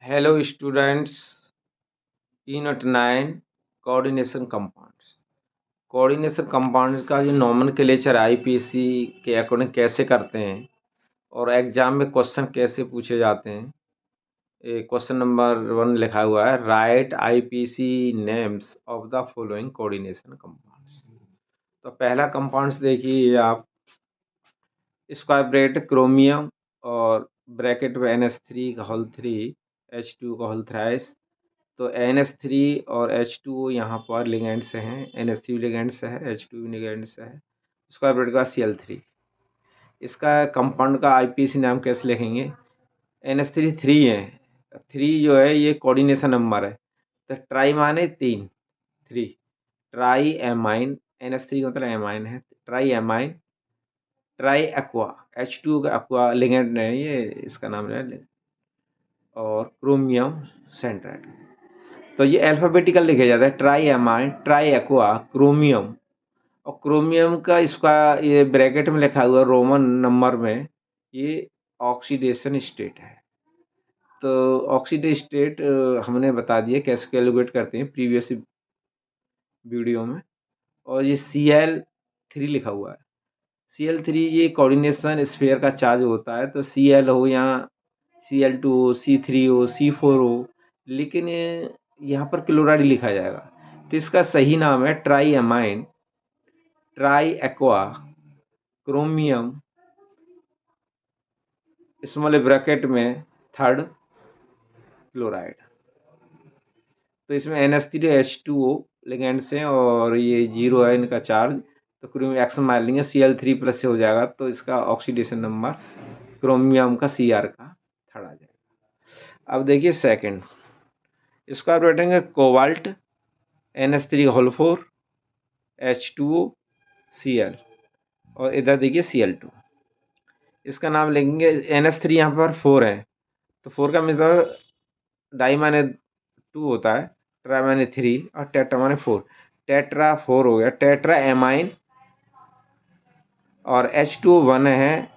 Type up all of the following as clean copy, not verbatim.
Hello students. Unit 9 coordination compounds. Coordination compounds का जो nomenclature IPC के अकॉर्डिंग कैसे करते हैं और एग्जाम में क्वेश्चन कैसे पूछे जाते हैं। क्वेश्चन नंबर 1 लिखा हुआ है, right IPC names of the following coordination compounds. तो पहला कंपाउंड्स देखिए आप, स्क्वायर ब्रैकेट क्रोमियम और ब्रैकेट में NH3 का होल 3 H2 का होल थ्राइस। तो NH3 और H2O यहाँ पर लिगेंड्स हैं, NH3 लिगेंड्स है, H2 लिगेंड्स है। स्क्वायर ब्रैकेट का Cl3। इसका कंपाउंड का आईपीसी नाम कैसे लिखेंगे? NH3 3 है, 3 जो है ये कोऑर्डिनेशन नंबर है। तो ट्राई माने 3, 3 ट्राई एमाइन, NH3 का मतलब एमाइन है, try amine, try aqua, H2 का एक्वा लिगेंड है ये, इसका नाम है, और क्रोमियम सेंट्राइड। तो ये अल्फ़ाबेटिकल लिखा जाता है, try amine, try aqua, chromium. और क्रोमियम का इसका ये ब्रैकेट में लिखा हुआ रोमन नंबर में, ये ऑक्सीडेशन स्टेट है। तो ऑक्सीडेशन स्टेट हमने बता दिया कैसे कैलकुलेट करते हैं प्रीवियस वीडियो में। और ये Cl3 लिखा हुआ है। Cl3 ये कोऑर्डिनेशन स्फीयर का चार्ज होता है। तो Cl हो या Cl2 हो, C3 हो, C4 हो, लेकिन यहाँ पर क्लोराइड लिखा जाएगा। तो इसका सही नाम है try amine, try aqua, chromium, small bracket में थर्ड क्लोराइड। तो इसमें NH3H2O लिगेंड्स हैं और ये 0 है इनका चार्ज। तो क्रोमियम एक्शन मार लेंगे, Cl3 प्लस से हो जाएगा। तो इसका ऑक्सीडेशन नंबर क्रोमियम का Cr का थर्ड आ जाएगा। अब देखिए सेकंड, इसका आप बैठेंगे cobalt, NH3 whole 4, H2O, Cl, और इधर देखिए Cl2। इसका नाम लिखेंगे, NH3 यहाँ पर 4 है, तो 4 का मतलब डाई माने 2 होता है, ट्रा माने 3 और टेट्रा माने 4। टेट्रा 4 हो गया, टेट्रा एमाइन। और H2O 1 है,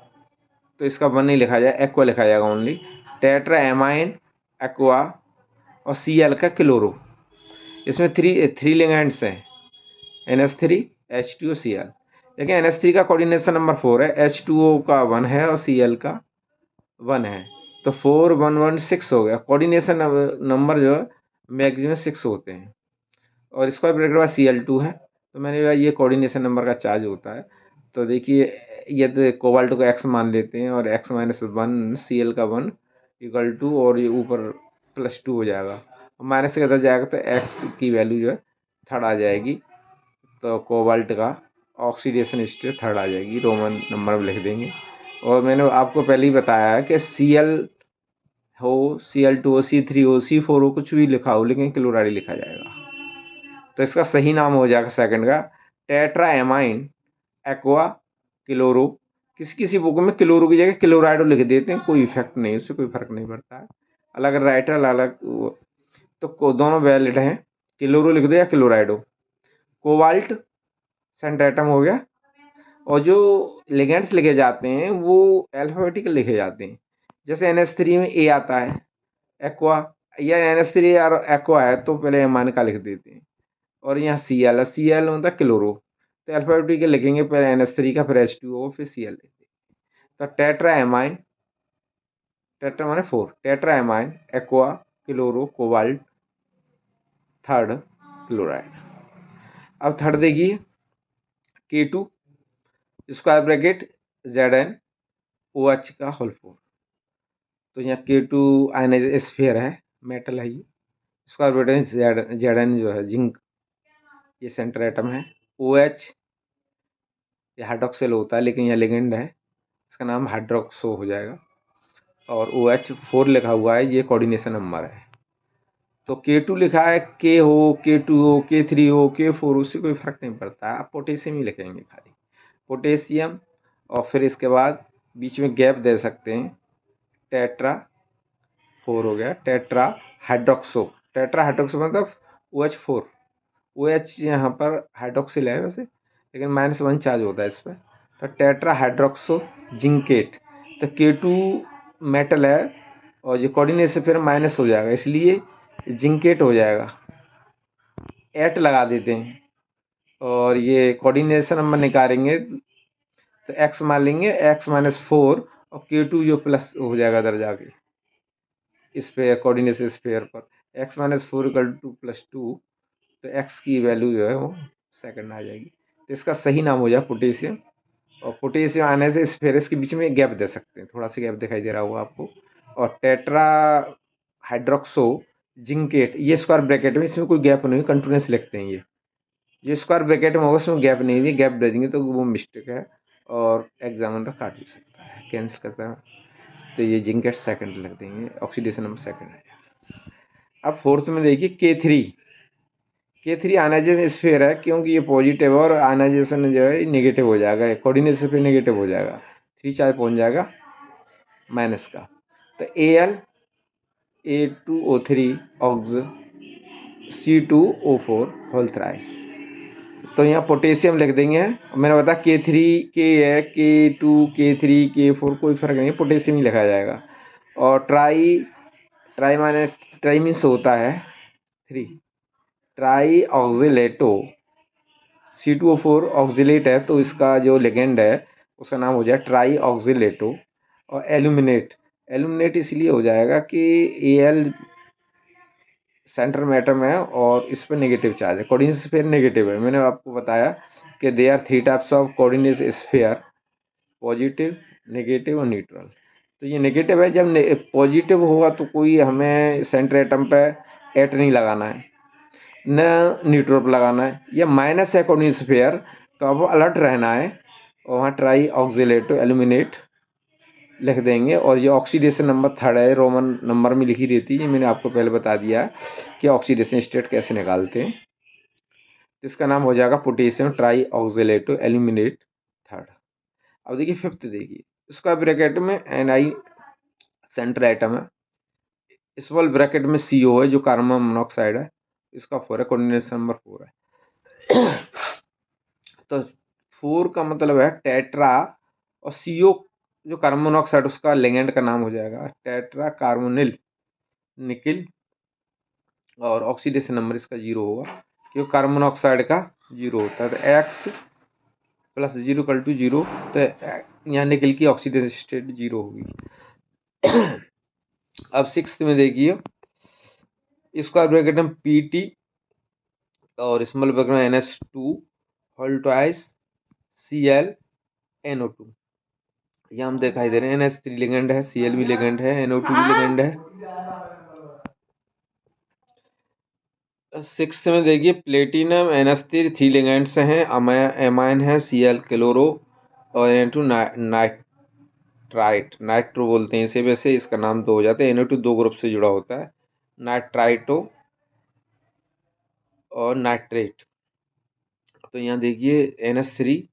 तो इसका 1 नहीं लिखा जाए, एक्वा लिखा जाएगा ओनली। टेट्रा एमाइन, एक्वा, और Cl का क्लोरो। इसमें थ्री लिगेंड्स हैं, NH3, H2O, Cl। देखिए NH3 का कोऑर्डिनेशन नंबर 4 है, H2O का 1 है और Cl का 1 है। तो 4 1 1 6 हो गया। कोऑर्डिनेशन नंबर जो है मैक्सिमम 6 होते हैं। और स्क्वायर ब्रैकेट के बाद Cl2 है। तो मैंने कहा ये कोऑर्डिनेशन नंबर का चार्ज होता है। तो देखिए ये तो कोबाल्ट को x मान लेते हैं, और x माइनस 1 Cl का 1 इक्वल टू, और ये ऊपर +2 हो जाएगा, माइनस से किधर जाएगा तो x की वैल्यू जो है थर्ड आ जाएगी। तो कोबाल्ट का ऑक्सीडेशन स्टेट थर्ड आ जाएगी, रोमन नंबर में लिख देंगे। और मैंने आपको पहले ही बताया है कि Cl हो, Cl2 हो, C3 हो, C4 हो, कुछ भी लिखा हो, लेकिन क्लोराइड लिखा जाएगा। तो इसका सही नाम हो जाएगा सेकंड का टेट्रा एमाइन एक्वा क्लोरो। किसी किसी बुक में क्लोरो की जगह क्लोराइडो लिख देते हैं, कोई इफेक्ट नहीं, उससे कोई फर्क नहीं पड़ता है, अलग राइटर अलग। तो दोनों वैलिड हैं, क्लोरो लिख दो या क्लोराइडो। कोबाल्ट सेंट्रेटम हो गया। और जो लिगेंड्स लिखे जाते हैं वो अल्फाबेटिकल लिखे जाते हैं। जैसे NH3 में A आता है, एक्वा, या NH3 और एक्वा है तो पहले एमान का लिख देते हैं। और यहाँ Cl है, Cl मतलब क्लोरो। तो अल्फाबेटिकल लिखेंगे, पहले NH3 का, फिर H2O, फिर Cl लिखेंगे। तो टेट्रा एमाइन, टेट्रा माने 4, tetra amine aqua chloro cobalt third chloride. अब थर्ड देखिए K2 square bracket Zn OH का होल 4। तो यहाँ K2 आयनाइज स्फीयर है, मेटल है ये। स्क्वायर ब्रैकेट Zn जो है जिंक, ये सेंटर एटम है। OH ये हाइड्रोक्सिल होता है, लेकिन यह लिगेंड है, इसका नाम हाइड्रोक्सो हो जाएगा। और OH4 लिखा हुआ है, ये कोऑर्डिनेशन नंबर है। तो K2 लिखा है, K हो, K2 हो, K3 हो, K4, उससे कोई फर्क नहीं पड़ता है, आप पोटेशियम ही लिखेंगे खाली, पोटेशियम। और फिर इसके बाद बीच में गैप दे सकते हैं, टेट्रा 4 हो गया, टेट्रा हाइड्रोक्सो। टेट्रा हाइड्रोक्सो मतलब OH4। OH यहाँ पर हाइड्रोक्सिल है वैसे, लेकिन -1 चार्ज होता है इस पर। तो टेट्रा हाइड्रोक्सो जिंकेट। तो K2 मेटल है और ये कोऑर्डिनेट फिर माइनस हो जाएगा, इसलिए जिंकेट हो जाएगा। एट लगा देते हैं और ये कोऑर्डिनेशन नंबर निकालेंगे तो एक्स मान लेंगे, एक्स -4 और K2 जो प्लस हो जाएगा इधर जाके स्फेयर कोऑर्डिनेट स्फेयर पर, एक्स -4 = 2 + 2, तो एक्स की वैल्यू जो है वो सेकंड आ जाएगी। तो इसका सही नाम हो जाए पोटेशियम। और पोटेशियम आने से स्फेरस के बीच में गैप दे सकते हैं, थोड़ा सा गैप दिखाई दे रहा होगा आपको। और टेट्रा हाइड्रोक्सो जिंकेट, ये स्क्वायर ब्रैकेट में, इसमें कोई गैप नहीं, कंटिन्यूस लिखते हैं ये स्क्वायर ब्रैकेट में होगा, उसमें गैप नहीं है, गैप दे देंगे तो वो मिस्टेक है और एग्जामिनर काट भी सकता है, कैंसिल करता है। तो ये जिंकेट सेकंड लिख देंगे, ऑक्सीडेशन नंबर सेकंड है। अब फोर्थ में देखिए K3 आयनाइजेशन स्फीयर है, क्योंकि ये पॉजिटिव है और आयनाइजेशन जो है नेगेटिव हो जाएगा, कोऑर्डिनेशन पे नेगेटिव हो जाएगा, 3 चार्ज पहुंच जाएगा माइनस का। तो Al A2O3 aux C2O4 whole thrice. तो यहाँ पोटेशियम लिख देंगे। मैंने बताया K3 K है, K2 K3 K4 कोई फर्क नहीं, पोटेशियम ही लिखा जाएगा। और ट्राई मीन्स होता है 3, ट्राई ऑक्जिलेटो, C2O4 ऑक्जिलेट है तो इसका जो लिगेंड है उसका नाम हो जाए ट्राई ऑक्जिलेटो। और एल्यूमिनेट इसलिए हो जाएगा कि Al सेंटर में एटम है और इस पर नेगेटिव चार्ज है, कोऑर्डिनेट स्फीयर नेगेटिव है। मैंने आपको बताया कि they are 3 types of coordinate sphere, positive, negative और न्यूट्रल। तो ये नेगेटिव है, जब पॉजिटिव होगा तो कोई हमें सेंटर एटम पे एट नहीं लगाना है, न न्यूट्रल पर लगाना है। ये माइनस है कोऑर्डिनेट स्फीयर, तो अब अलर्ट रहना है और वहाँ ट्राई ऑक्जिलेटो एल्यूमिनेट लिख देंगे। और ये ऑक्सीडेशन नंबर 3 है, रोमन नंबर में लिखी रहती है, मैंने आपको पहले बता दिया कि ऑक्सीडेशन स्टेट कैसे निकालते हैं। इसका नाम हो जाएगा पोटेशियम ट्राई ऑक्जिलेटो एल्यूमिनेट 3। अब देखिए फिफ्थ, देखिए इसका ब्रैकेट में Ni सेंटर एटम है, स्मॉल ब्रैकेट में CO है जो कार्बन मोनोऑक्साइड है, इसका 4 है, कोऑर्डिनेशन नंबर 4 है। तो 4 का मतलब है टेट्रा, और CO जो कार्बन मोनोऑक्साइड उसका लिगेंड का नाम हो जाएगा टेट्रा कार्बोनिल निकिल। और ऑक्सीडेशन नंबर इसका 0 होगा, क्योंकि कार्बन मोनोऑक्साइड का 0 होता है। तो X + 0 = 0, तो यहाँ निकल की ऑक्सीडेशन स्टेट 0 होगी। अब सिक्स्थ में देखिए इसका ब्रैकेट में Pt और स्मॉल ब्रैकेट में NH2 होल ट्वाइस ClNO2। यहाँ हम दिखाई दे रहे हैं NH3 लिगेंड है, Cl भी लिगेंड है, NO2 भी लिगेंड है। सिक्स्थ में देखिए प्लेटिनम NH3 3 लिगेंड्स हैं, एमाइन है Cl क्लोरो और Na2 नाइट्रो बोलते हैं इसे, वैसे इसका नाम 2 हो जाता है। Na2 2 ग्रुप से जुड़ा होता है, नाइट्राइटो और नाइट्रेट। तो यहाँ देखिए NH3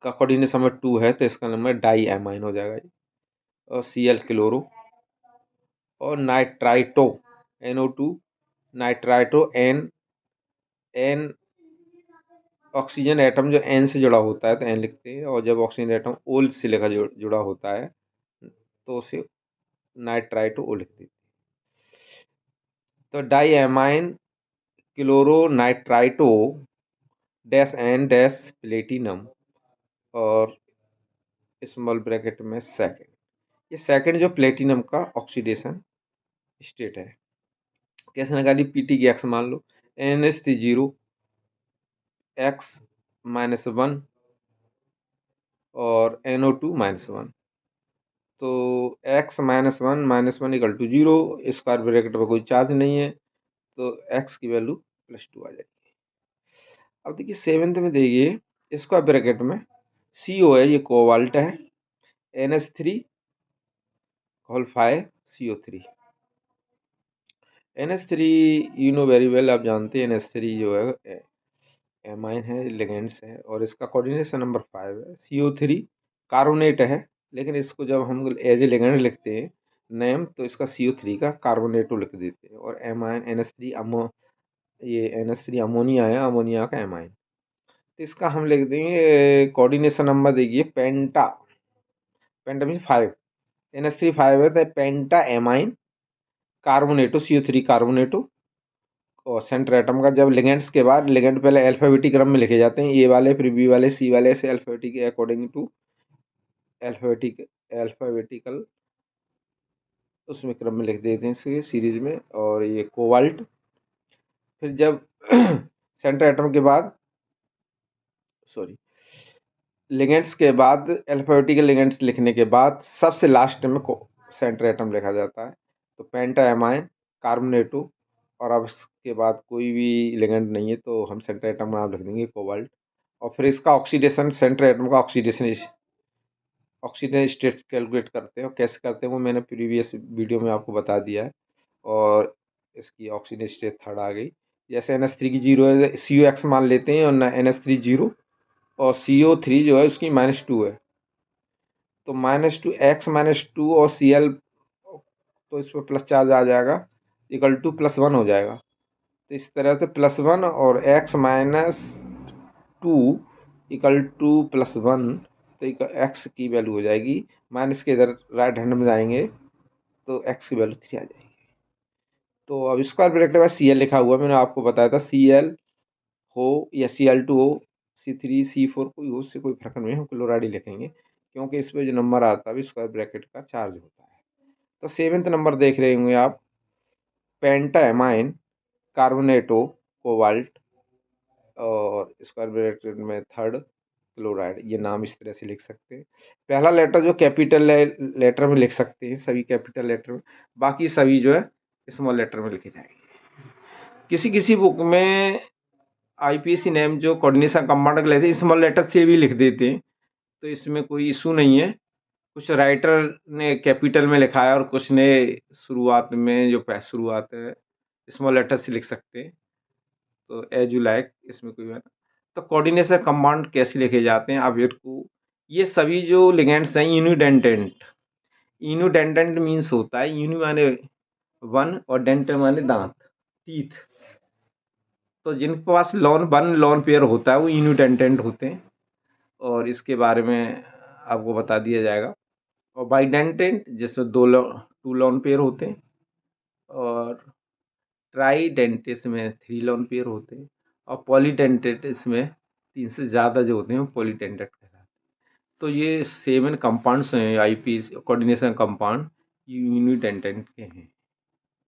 का कोऑर्डिनेशन नंबर 2 है, तो इसका नंबर डाई एमाइन हो जाएगा। और Cl क्लोरो और nitrito NO2 nitrito N oxygen atom जो N से जुड़ा होता है तो N लिखते हैं, और जब ऑक्सीजन एटम O से लेकर जुड़ा होता है तो उसे नाइट्राइटो O लिखते हैं। तो diammine chloro nitrito dash N dash platinum और स्मॉल ब्रैकेट में सेकंड। ये सेकंड जो प्लेटिनम का ऑक्सीडेशन स्टेट है। कैसे निकाली? Pt की X मान लो, NH3 0, X -1 और NO2 -1। तो X -1 -1 = 0, स्क्वायर ब्रैकेट में कोई चार्ज नहीं है, तो X की वैल्यू +2 आ जाएगी। अब देखिए सेवेंथ में देखिए स्क्वायर ब्रैकेट में CO है, ये कोबाल्ट है, NH3 whole 5 CO3। NH3 you know very well, आप जानते हैं NH3 जो है एमाइन है, लिगेंड्स है, और इसका कोऑर्डिनेशन नंबर 5 है। CO3 कार्बोनेट है, लेकिन इसको जब हम एज ए लिगेंड लिखते हैं नेम, तो इसका CO3 का कार्बोनेटो लिख देते हैं। और एमाइन NH3 ये NH3 अमोनिया है, अमोनिया का एमाइन, तो इसका हम लिख देंगे कोऑर्डिनेशन नंबर देखिए पेंटा मीन्स 5, NH3 5 है पेंटा एमाइन कार्बोनेटो CO3 कार्बोनेटो। और सेंटर एटम का जब लिगेंड्स के बाद, लिगेंड पहले अल्फाबेटिक क्रम में लिखे जाते हैं, ए वाले फिर बी वाले सी वाले, ऐसे अल्फाबेटिक अकॉर्डिंग टू अल्फाबेटिकल उसमें क्रम में लिख देते हैं इसके सीरीज में। और ये कोबाल्ट, फिर जब सेंटर एटम के बाद, सॉरी, लिगेंड्स के बाद अल्फाबेटिकल लिगेंड्स लिखने के बाद सबसे लास्ट में सेंटर एटम लिखा जाता है। तो पेंटा एमाइन कार्बोनेटो, और अब इसके बाद कोई भी लिगेंड नहीं है तो हम सेंटर एटम नाम लिख देंगे कोबाल्ट। और फिर इसका ऑक्सीडेशन, सेंटर एटम का ऑक्सीजन स्टेट कैलकुलेट करते हैं, और कैसे करते हैं वो मैंने प्रीवियस वीडियो में आपको बता दिया है। और इसकी ऑक्सीजन स्टेट थर्ड आ गई। जैसे NH3 की 0 है, COX मान लेते हैं, और ना NH3 0, और CO3 जो है उसकी -2 है, तो -2 X -2 और Cl, तो इस पर प्लस चार्ज आ जाएगा, इक्वल टू +1 हो जाएगा। तो इस तरह से +1 और X -2 इक्वल टू +1, तो X की वैल्यू हो जाएगी, माइनस के इधर राइट हैंड में जाएंगे तो X की वैल्यू 3 आ जाएगी। तो अब स्क्वायर ब्रैकेट में Cl लिखा हुआ है, मैंने आपको बताया था, Cl हो या Cl2 हो, C3 C4 कोई हो, उससे कोई फर्क नहीं है, हम क्लोराइड ही लिखेंगे, क्योंकि इस पर जो नंबर आता है स्क्वायर ब्रैकेट का चार्ज होता है। तो 7th नंबर देख रहे होंगे आप, पेंटा एमाइन कार्बोनेटो कोबाल्ट, और स्क्वायर ब्रैकेट में थर्ड क्लोराइड, ये नाम इस तरह से लिख सकते हैं। पहला लेटर जो कैपिटल लेटर में लिख सकते हैं, सभी कैपिटल लेटर में, बाकी सभी जो है स्मॉल लेटर में लिखे जाएंगे। किसी किसी बुक में IPSC नेम जो कोऑर्डिनेशन कंपाउंड लेते हैं स्मॉल लेटर से भी लिख देते हैं, तो इसमें कोई इशू नहीं है। कुछ राइटर ने कैपिटल में लिखा है और कुछ ने शुरुआत में, जो शुरुआत है, स्मॉल लेटर से लिख सकते हैं, तो एज यू लाइक, इसमें कोई है। तो कोऑर्डिनेशन कंपाउंड कैसे लिखे जाते हैं, आप को, ये सभी जो लिगेंड्स हैं यूनिडेंटेंट, यूनिडेंटेंट मीन्स होता है, यूनि माने वन और डेंट माने दांत, टीथ, तो जिनके पास वन लॉन पेयर होता है वो यूनिडेंटेंट होते हैं, और इसके बारे में आपको बता दिया जाएगा। और बाइडेंटेंट जिसमें टू लॉन पेयर होते हैं, और ट्राईडेंटेट में 3 लॉन पेयर होते हैं, और पॉलीडेंटेट इसमें 3 से ज़्यादा जो होते हैं वो पॉलीडेंटेट कहलाते हैं। तो ये 7 कंपाउंड्स हैं IPSC कोऑर्डिनेशन कंपाउंड यूनिडेंटेंट के हैं।